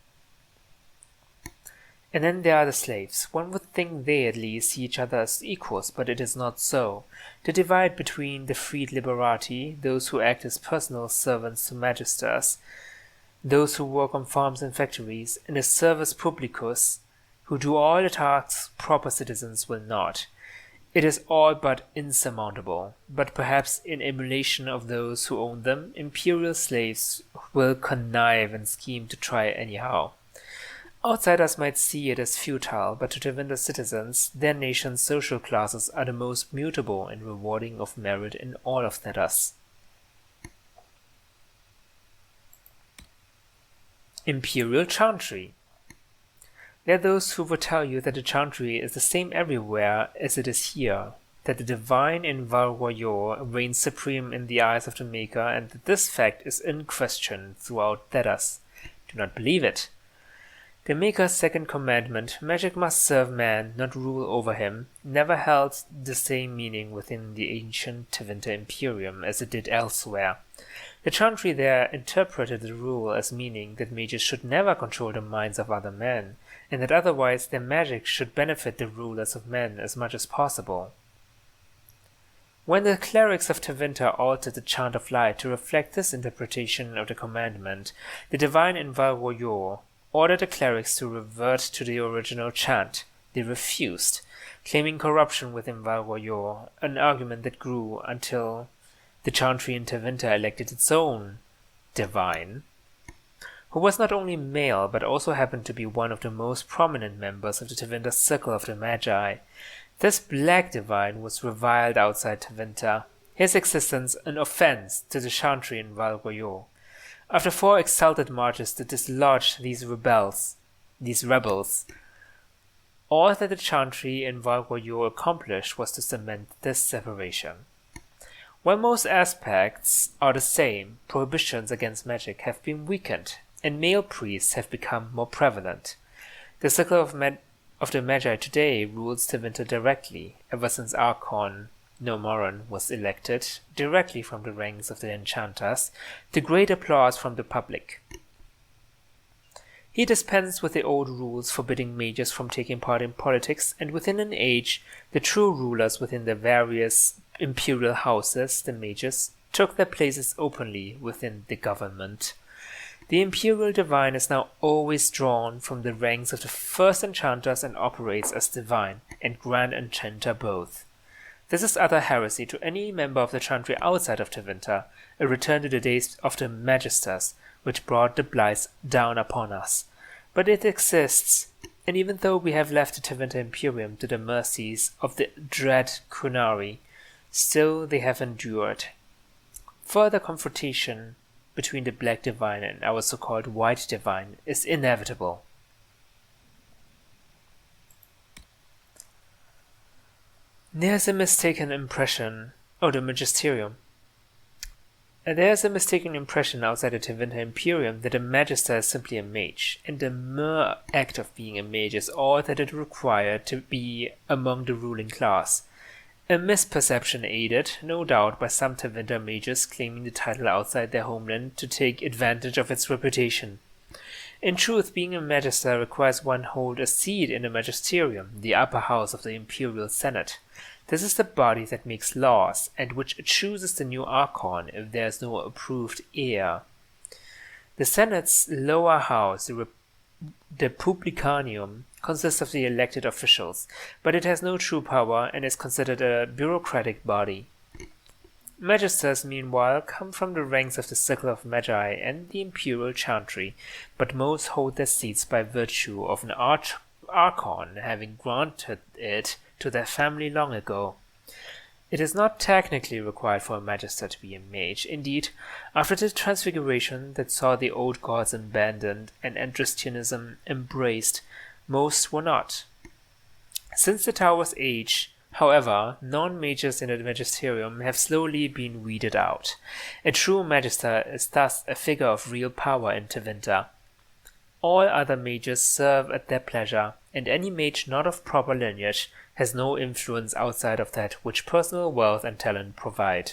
And then there are the slaves. One would think they at least see each other as equals, but it is not so. The divide between the freed liberati, those who act as personal servants to magisters, those who work on farms and factories, and the servus publicus, who do all the tasks proper citizens will not. It is all but insurmountable, but perhaps in emulation of those who own them, imperial slaves will connive and scheme to try anyhow. Outsiders might see it as futile, but to Tevinter citizens, their nation's social classes are the most mutable and rewarding of merit in all of Thedas. Imperial Chantry. There are those who would tell you that the Chantry is the same everywhere as it is here, that the divine in Val Royeaux reigns supreme in the eyes of the Maker, and that this fact is unquestioned throughout Thedas. Do not believe it. The Maker's second commandment, magic must serve man, not rule over him, never held the same meaning within the ancient Tevinter Imperium as it did elsewhere. The Chantry there interpreted the rule as meaning that mages should never control the minds of other men, and that otherwise their magic should benefit the rulers of men as much as possible. When the clerics of Tevinter altered the Chant of Light to reflect this interpretation of the commandment, the divine in Val Royeaux ordered the clerics to revert to the original chant. They refused, claiming corruption within Val Royeaux, an argument that grew until the Chantry in Tevinter elected its own divine, who was not only male but also happened to be one of the most prominent members of the Tevinter Circle of the Magi. This black divine was reviled outside Tevinter, his existence an offense to the Chantry in Val Royeaux. After 4 exalted marches to dislodge these rebels, all that the Chantry in Val Royeaux accomplished was to cement this separation. While most aspects are the same, prohibitions against magic have been weakened, and male priests have become more prevalent. The Circle of the Magi today rules Tevinter directly, ever since Archon Nomoran was elected, directly from the ranks of the enchanters, to great applause from the public. He dispensed with the old rules forbidding mages from taking part in politics, and within an age, the true rulers within the various imperial houses, the mages, took their places openly within the government. The imperial divine is now always drawn from the ranks of the first enchanters and operates as divine and grand enchanter both. This is utter heresy to any member of the Chantry outside of Tevinter, a return to the days of the Magisters, which brought the blights down upon us. But it exists, and even though we have left the Tevinter Imperium to the mercies of the dread Kunari, still they have endured. Further confrontation between the Black Divine and our so-called White Divine is inevitable. There's a mistaken impression of the Magisterium. There's a mistaken impression outside the Tevinter Imperium that a Magister is simply a mage, and the mere act of being a mage is all that it required to be among the ruling class. A misperception aided, no doubt, by some Tevinter mages claiming the title outside their homeland to take advantage of its reputation. In truth, being a Magister requires one hold a seat in the Magisterium, the upper house of the Imperial Senate. This is the body that makes laws, and which chooses the new Archon if there is no approved heir. The Senate's lower house, the Publicanium, consists of the elected officials, but it has no true power and is considered a bureaucratic body. Magisters, meanwhile, come from the ranks of the Circle of Magi and the Imperial Chantry, but most hold their seats by virtue of an Archon having granted it to their family long ago. It is not technically required for a Magister to be a mage. Indeed, after the transfiguration that saw the old gods abandoned and Andrastianism embraced, most were not. Since the Tower's age, however, non-mages in the Magisterium have slowly been weeded out. A true Magister is thus a figure of real power in Tevinter. All other mages serve at their pleasure, and any mage not of proper lineage has no influence outside of that which personal wealth and talent provide.